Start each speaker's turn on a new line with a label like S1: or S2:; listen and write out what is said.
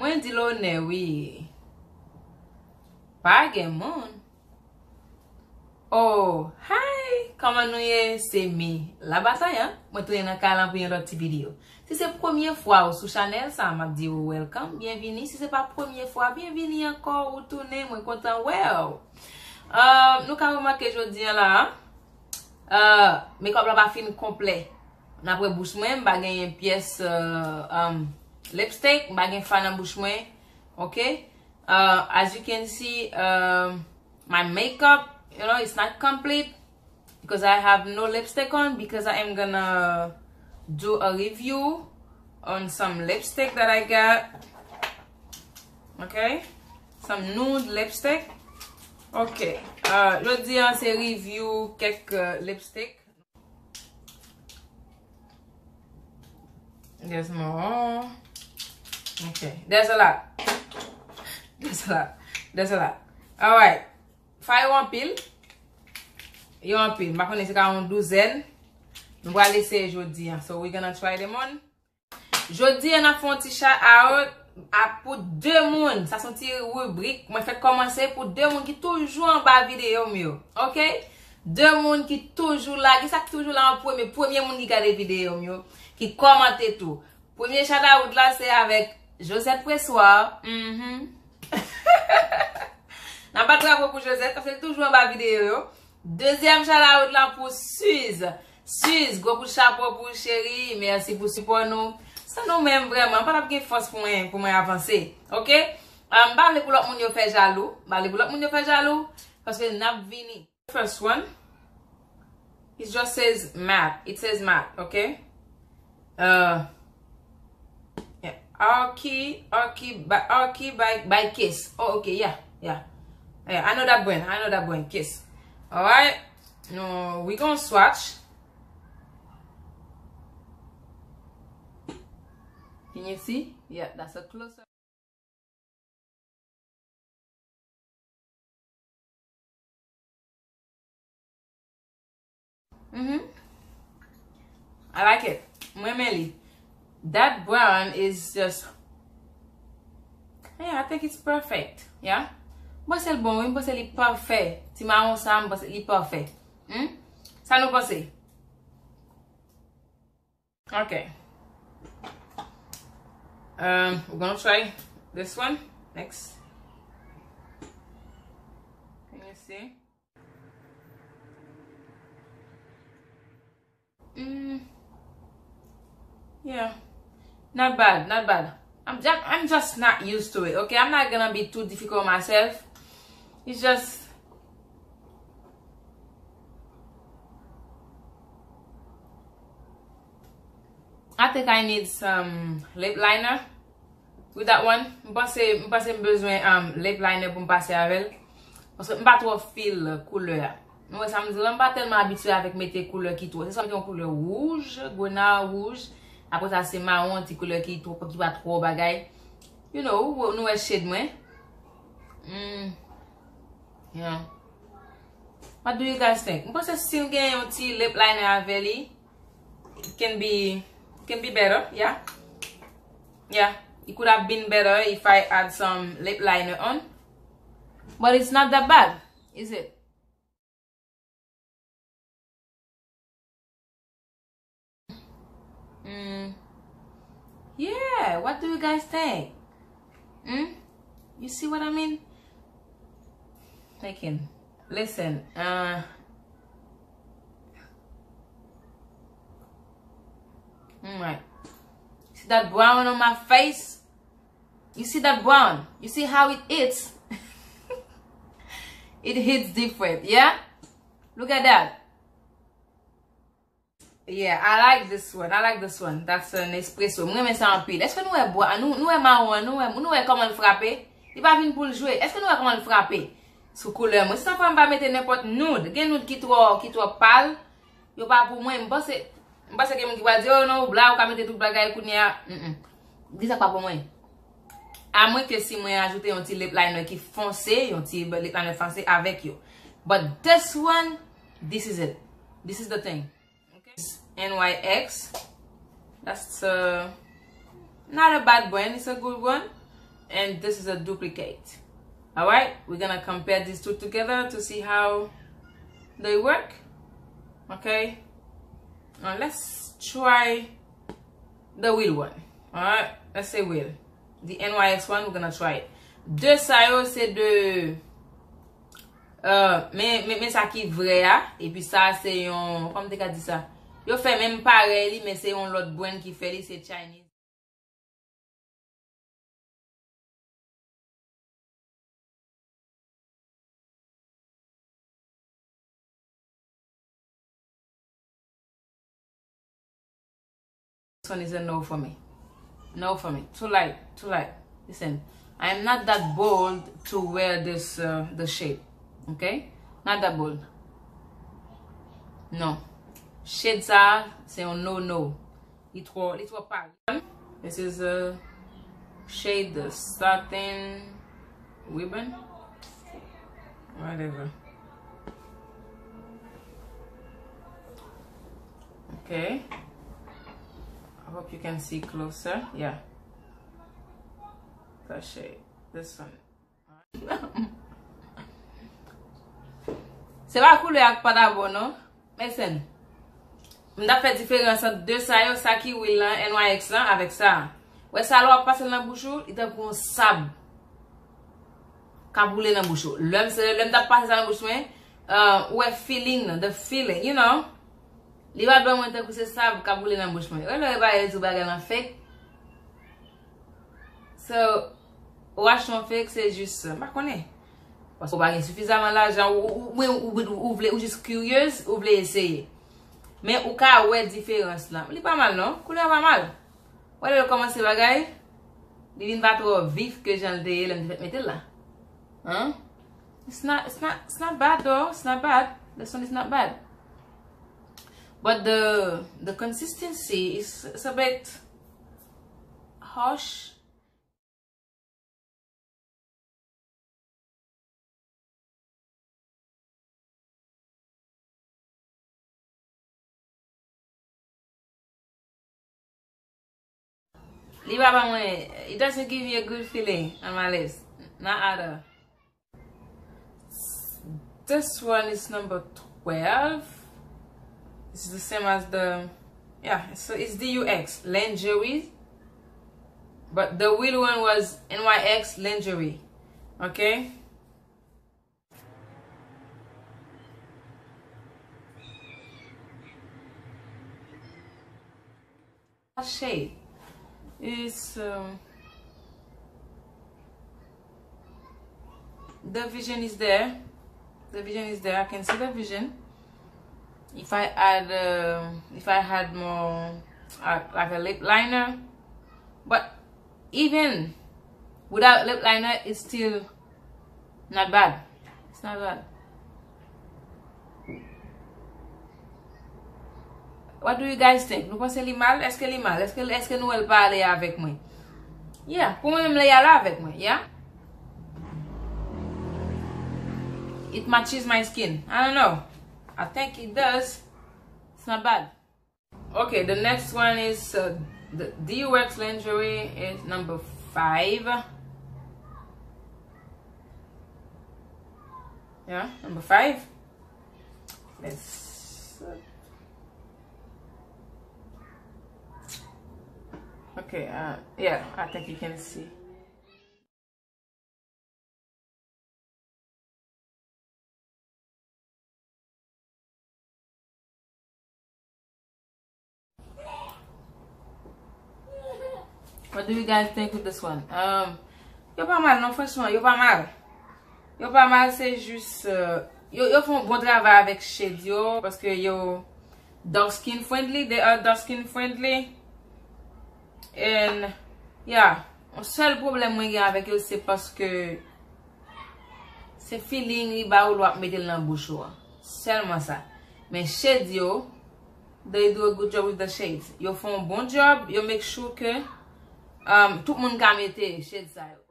S1: Mwen di lo ne, oui. Pa gen moun. Oh, hi! Comment nou ye? Se mi. La bataille, hein? Mwen touye nan kalan pou yon roti video. Si c'est première fois ou sous Chanel, ça m'a dit welcome, bienvenue. Si c'est pas première fois, bienvenue encore ou tourner, moi content. Well, nous avons remarqué aujourd'hui là, make-up là pas fin complet. Après bouche moi, m'a gagné une pièce lipstick, m'a gagné fan en bouche moi. Okay? As you can see, my makeup, you know, it's not complete because I have no lipstick on because I am gonna do a review on some lipstick that I got. Okay, some nude lipstick. Okay, je dis c'est review quelques lipstick. There's more. Okay, there's a lot. There's a lot. All right, fire one pill. You want pill? Ma connais c'est quand on douzaine. Nous allons laisser aujourd'hui. So we're gonna try them on. Aujourd'hui, on a fait un petit shout out pour deux moun. Ça sont une rubrique. Moi, fait commencer pour deux moun qui toujours en bas vidéo mieux. OK? Deux moun qui toujours là, qui ça toujours là en premier moun qui regarde vidéo mieux, qui commente tout. Premier shout out là c'est avec Josette Pressoir. N'a pas travaillé pour Josette parce qu'elle toujours en bas vidéo. Deuxième shout out là pour Suze. Suze, gros coup de chapeau pour chérie, merci pour support nous. Ça nous même vraiment, pas de force pour moi avancer. OK? Parlez pour l'autre monde yo fait jaloux. Parlez pour l'autre monde yo fait jaloux parce que n'a vini. First one, it just says matte. It says matte, okay? Yeah. Arky by Kiss. Oh, okay, yeah. I know that brand, Kiss. Alright. No, we gonna swatch. Can you see? Yeah, that's a closer. I like it. Mwemeli. That brown is just, yeah, I think it's perfect. Yeah. Moi c'est le bon, moi c'est le parfait. Si ma on ça, moi c'est le parfait. Ça nous passe. Okay. We're gonna try this one next. Can you see? Yeah, not bad. I'm just not used to it. Okay, I'm not gonna be too difficult myself. It's just I think I need some lip liner with that one. M'passe besoin lip liner pour me passer avec parce que m'pas trop feel couleur. Moi ça me dit pas tellement habitué avec mettre couleur qui trop. C'est ça qui est couleur rouge, gona rouge. Après ça c'est marron, petit couleur qui trop qui pas trop bagay. You know, nous est shade moi. Yeah. What do you guys think? M'passe still gain un petit lip liner avec lui. It can be better, yeah. It could have been better if I add some lip liner on, but it's not that bad, is it? Yeah, what do you guys think? You see what I mean? Listen, right. See that brown on my face? You see that brown? You see how it hits? It hits different, yeah? Look at that. Yeah, I like this one. That's an espresso. Moi, mais ça en pile. Est-ce que nous est bois? Nous est marron, nous est comment le frapper? Il va venir pour le jouer. Est-ce que nous est comment le frapper? Sous couleur. Moi, si ça va mettre n'importe nude. Gen nude qui trop pâle. Yo pas pour moi, m'pense que mon qui va dire oh non, bla ou ka mettre tout bagay kounya. Dis ça pas pour moi. À moins que si moi ajouter un petit lip liner qui foncé, un petit lip liner foncé avec yo. But this one, this is it. This is the thing. Okay. NYX. That's not a bad brand, it's a good one. and this is a duplicate. Alright, we're gonna compare these two together to see how they work. Okay, now let's try the wheel one. Alright, let's say wheel. The NYX one, we're gonna try it. De sa yo, c'est de mais ça qui vrai et puis ça c'est yon, comme te ka di ça. Yo fait même pareil, mais c'est yon l'autre brand qui fait li, c'est Chinese. This one is a no for me. No for me. Too light. Too light. Listen, I am not that bold to wear this the shade. Okay? Not that bold. No. Shade ça, c'est un no. It was pale. This is a shade, the satin ribbon. Whatever. Okay. I hope you can see closer. Yeah. That shade. This one. C'est pas cool avec pas d'abord, non? Listen. M'da fait différence entre deux ça yo, ça qui will là, NYX là avec ça. Ouais, ça là passer dans bouche, il t'a pour sable. Ka boule dans bouche. L'homme t'a passé dans bouche, ouais, feeling, the feeling, you know? Li va ben mwen te kouse sab ka boule nan bouche mwen. Ou lè ba yon tou bagay nan fake. So, wash non fake c'est juste, ma konè. Parce que ou bagay suffisamment l'argent ou juste curieuse, ou vle essayer. Mais ou ka wè différence là. Li pas mal non? Couleur pas mal. Ou lè commencer bagay. Li vin pas trop vif que j'en deye lè m'te mette là. Hein? It's not bad though. It's not bad. This one is not bad. But the consistency is a bit harsh. It doesn't give me a good feeling on my lips. Not at all. This one is number 12. This is the same as the, yeah, so it's DUX lingerie, but the wheel one was NYX lingerie. Okay. Shade is the vision is there. The vision is there. I can see the vision. If I had more like a lip liner, but even without lip liner, it's still not bad. It's not bad. What do you guys think? Nous pensez li mal? Est-ce que li mal? Est-ce que nous elle pas aller avec moi? Yeah, pour moi même aller avec moi. Yeah. It matches my skin. I don't know. I think it does. It's not bad. Okay, the next one is the DUX lingerie is number 5. Yeah, number 5. Let's. Okay. Yeah, I think you can see. What do you guys think with this one? Yo pas mal, non, franchement, yo pas mal. Yo pas mal, c'est juste... yo font bon travail avec shade yo, parce que yo dark skin friendly, they are dark skin friendly. And, yeah, le seul problème moi avec yo, c'est parce que c'est feeling li ba ou l'op mettre dans bouche ou. Seulement ça. Mais shade yo, they do a good job with the shades. Yo font un bon job, yo make sure que tout le monde can mette shade ça yo.